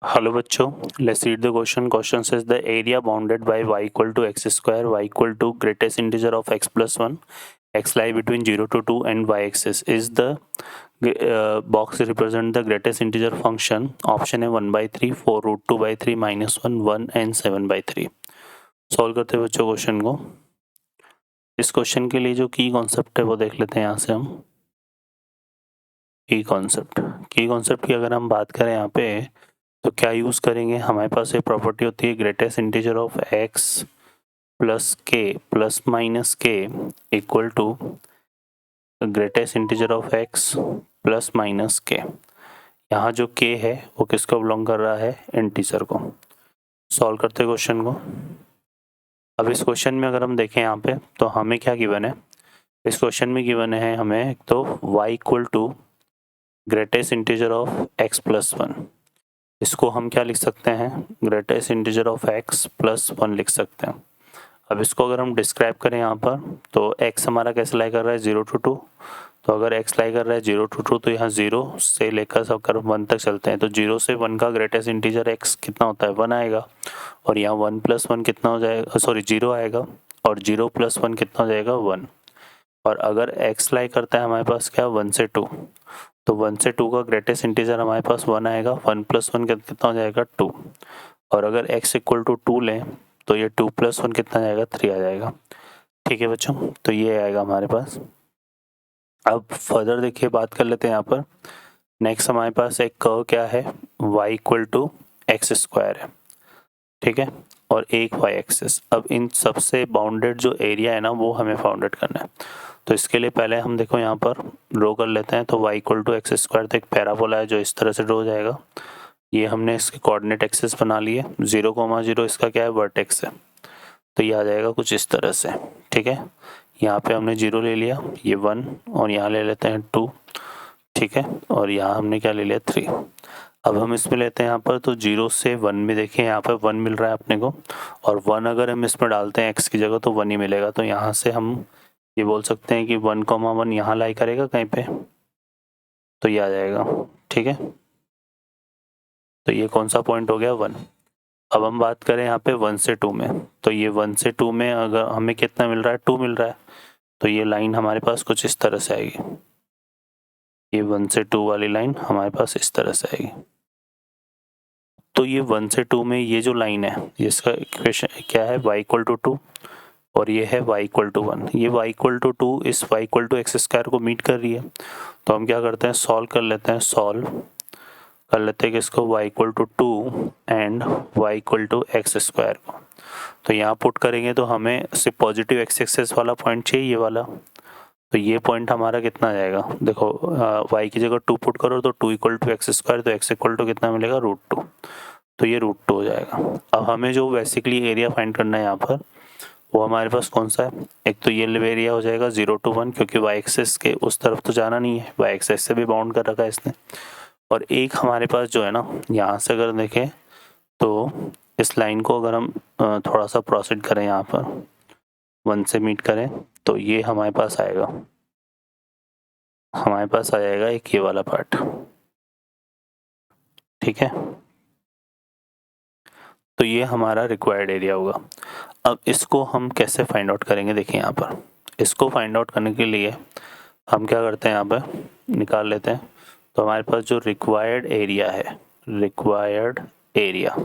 Hello बच्चों, let's read the question. Question says the area bounded by y equal to x square, y equal to greatest integer of x plus 1, x lie between 0 to 2 and y axis. Is the box represent the greatest integer function? Option है 1 by 3, 4 root 2 by 3, minus 1, 1 and 7 by 3. Solve करते हैं बच्चों question को. इस question के लिए जो की कॉन्सेप्ट है वो देख लेते हैं यहाँ से हम. की कॉन्सेप्ट की अगर हम बात करें यहाँ पे तो क्या यूज़ करेंगे. हमारे पास एक प्रॉपर्टी होती है greatest integer of x plus k plus minus k equal to greatest integer of x plus minus k. यहाँ जो k है वो किसको बिलोंग कर रहा है, इंटीजर को. सॉल्व करते हैं क्वेश्चन को. अब इस क्वेश्चन में अगर हम देखें यहाँ पे तो हमें क्या गिवन है. इस क्वेश्चन में गिवन है हमें एक तो y equal to greatest integer of x plus 1. इसको हम क्या लिख सकते हैं, greatest integer of x plus 1 लिख सकते हैं. अब इसको अगर हम डिस्क्राइब करें यहाँ पर तो x हमारा कैसे लाई कर रहा है 0 to 2. तो अगर x लाई कर रहा है 0 to 2 तो यहाँ 0 से लेकर सबकर 1 तक चलते हैं. तो 0 से 1 का ग्रेटेस्ट इंटीजर x कितना होता है, 1 आएगा. और यहाँ 1 प्लस 1 कितना हो जाएगा, सॉरी 0 आएगा. और 0 प्लस 1 कितना हो जाएगा, 1. और अगर x लाई करता है हमारे पास क्या, 1 से 2. तो 1 से 2 का ग्रेटेस्ट इंटीजर हमारे पास 1 आएगा. 1 प्लस 1 कितना हो जाएगा, 2. और अगर x इक्वल टू 2 लें तो ये 2 प्लस 1 कितना जाएगा, 3 आ जाएगा. ठीक है बच्चों, तो ये आएगा हमारे पास. अब फर्दर देखिए बात कर लेते हैं यहाँ पर. नेक्स्ट हमारे पास एक कर्व क्या है, y equal to x square है. ठीक है, और एक y एक्सिस. अब इन सबसे बाउंडेड जो एरिया है ना वो हमें फाउंडेड करना है. तो इसके लिए पहले हम देखो यहाँ पर ड्रॉ कर लेते हैं. तो y equal to x square तो एक पैराबोला है जो इस तरह से ड्रॉ हो जाएगा. ये हमने इसके कोऑर्डिनेट एक्सिस बना लिए. 0,0 इसका क्या है, वर्टेक्स है. तो ये आ जाएगा कुछ इस तरह से. ठीक है, यहाँ पे हमने 0 ले लिया, ये 1, और यहाँ ले लेते हैं 2. ठीक है, और यहाँ हमने क्या ले लिया, 3. अब हम इसमें लेते हैं यहाँ पर तो 0 से 1 में देखिए यहाँ पर 1 मिल रहा है अपने को. और 1 अगर हम इसमें डालते हैं x की जगह तो 1 ही मिलेगा. तो यहाँ से हम ये बोल सकते हैं कि 1,1 यहाँ लाई करेगा कहीं पे, तो ये आ जाएगा. ठीक है, तो ये कौन सा पॉइंट हो गया, 1. अब हम बात करें यहाँ पे 1 से 2 में. तो ये 1 से 2 में अगर हमें कितना मिल रहा है, 2 मिल रहा है. तो ये लाइन हमारे पास कुछ इस तरह से आएगी. ये 1 से 2 वाली लाइन हमारे पास इस तरह से आएगी. तो ये 1 से 2 में ये जो लाइन है इसका इक्वेशन क्या है, y इक्वल टू 2, और ये है y इक्वल टू 1. ये y इक्वल टू 2 इस y equal to x square को मीट कर रही है. तो हम क्या करते हैं, सॉल्व कर लेते हैं. सॉल्व कर लेते हैं किसको, y equal to 2 and y equal to x square को. तो यहाँ पुट करेंगे तो हमें सिर्फ पॉजिटिव एक्स एक्सेस वाला पॉइंट चाहिए, ये वाला. तो ये पॉइंट हमारा कितना आ जाएगा, देखो y की जगह 2 पुट करो तो 2 इक्वल टू एक्स स्क्वायर, तो x इक्वल टू कितना मिलेगा, √2. तो ये √2 हो जाएगा. अब हमें जो बेसिकली एरिया फाइंड करना है यहाँ पर वो हमारे पास कौन सा है, एक तो ये एरिया हो जाएगा 0 to 1, क्योंकि y एक्सेस के उस तरफ तो जाना नहीं है, y एक्सेस से भी बाउंड कर रखा है इसने. और एक हमारे पास जो है ना, यहाँ से अगर देखें तो इस लाइन को अगर हम थोड़ा सा प्रोसीड करें यहाँ पर 1 से मीट करें तो ये हमारे पास आएगा, हमारे पास आ जाएगा एक ये वाला पार्ट. ठीक है, तो ये हमारा रिक्वायर्ड एरिया होगा. अब इसको हम कैसे फाइंड आउट करेंगे, देखिए यहाँ पर इसको फाइंड आउट करने के लिए हम क्या करते हैं, यहाँ पर निकाल लेते हैं. तो हमारे पास जो रिक्वायर्ड एरिया है, रिक्वायर्ड एरिया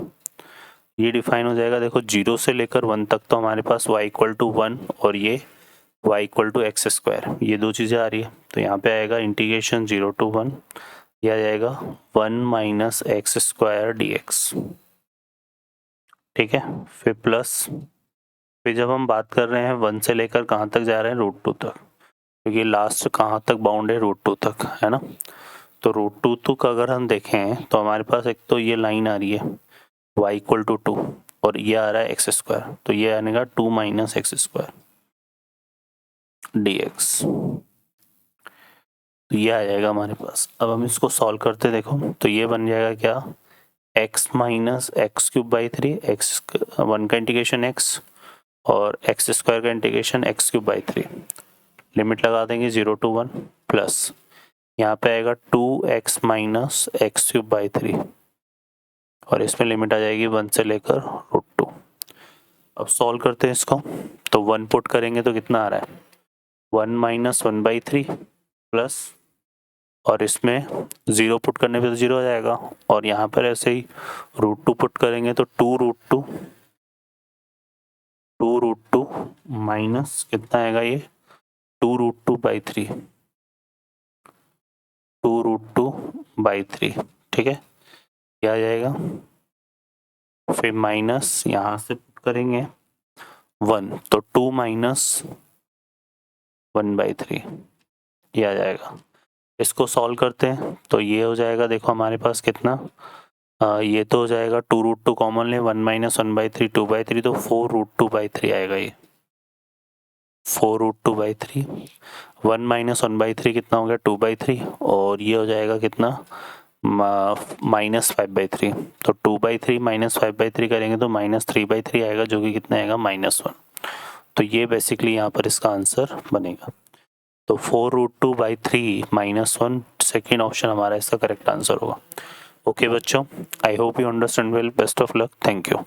ये डिफाइन हो जाएगा. देखो 0 से लेकर 1 तक तो हमारे पास y इक्वल टू 1 और ये y equal to x square, ये दो चीज़ें आ रही है. तो यहाँ पे आएगा इंटीग्रेशन 0 to 1, ये आ जाएगा 1 माइनस एक्स स्क्वायर dx. ठीक है, फिर प्लस, फिर जब हम बात कर रहे हैं 1 से लेकर कहाँ तक जा रहे हैं, √2 तक, क्योंकि लास्ट कहाँ तक बाउंड है, √2 तक है ना. तो √2 तक अगर हम देखें तो हमारे पास एक तो ये लाइन आ रही है y इक्वल टू 2 और ये आ रहा है एक्स स्क्वायर. तो ये आने का 2 माइनस एक्स स्क्वायर dx. तो ये आ जाएगा हमारे पास. अब हम इसको सॉल्व करते देखो तो ये बन जाएगा क्या, x minus x cube by 3, x 1 का इंटीग्रेशन x और एक्स स्क्वायर का integration x cube by 3. Limit लगा देंगे 0 to 1 प्लस यहाँ पे आएगा 2x minus x cube by 3. और इसमें लिमिट आ जाएगी 1 से लेकर √2। अब सॉल्व करते हैं इसको, तो 1 पुट करेंगे तो कितना आ रहा है 1 माइनस 1/3 प्लस, और इसमें 0 पुट करने पे तो 0 आ जाएगा, और यहाँ पर ऐसे ही √2 पुट करेंगे तो 2√2 माइनस कितना आएगा ये 2√2/3, 2√2/3, ठीक है, क्या आ जाएगा, फिर माइनस यहाँ से पुट करेंगे 1, तो 2 माइनस 1/3 ये आ जाएगा। इसको सॉल्व करते हैं तो ये हो जाएगा, देखो हमारे पास कितना ये तो हो जाएगा 2√2 कॉमन ले, 1 माइनस 1/3 2/3, तो 4√2/3 आएगा ये 4√2/3। 1 माइनस 1/3 कितना हो गया 2/3, और ये हो जाएगा कितना -5/3, तो 2/3 माइनस 5/3 करेंगे तो -3/3 आएगा, जो कि कितना आएगा -1। तो ये बेसिकली यहाँ पर इसका आंसर बनेगा। तो 4√2/3 -1 सेकेंड ऑप्शन हमारा इसका करेक्ट आंसर होगा। ओके बच्चों, I hope you understand well, best of luck, thank you.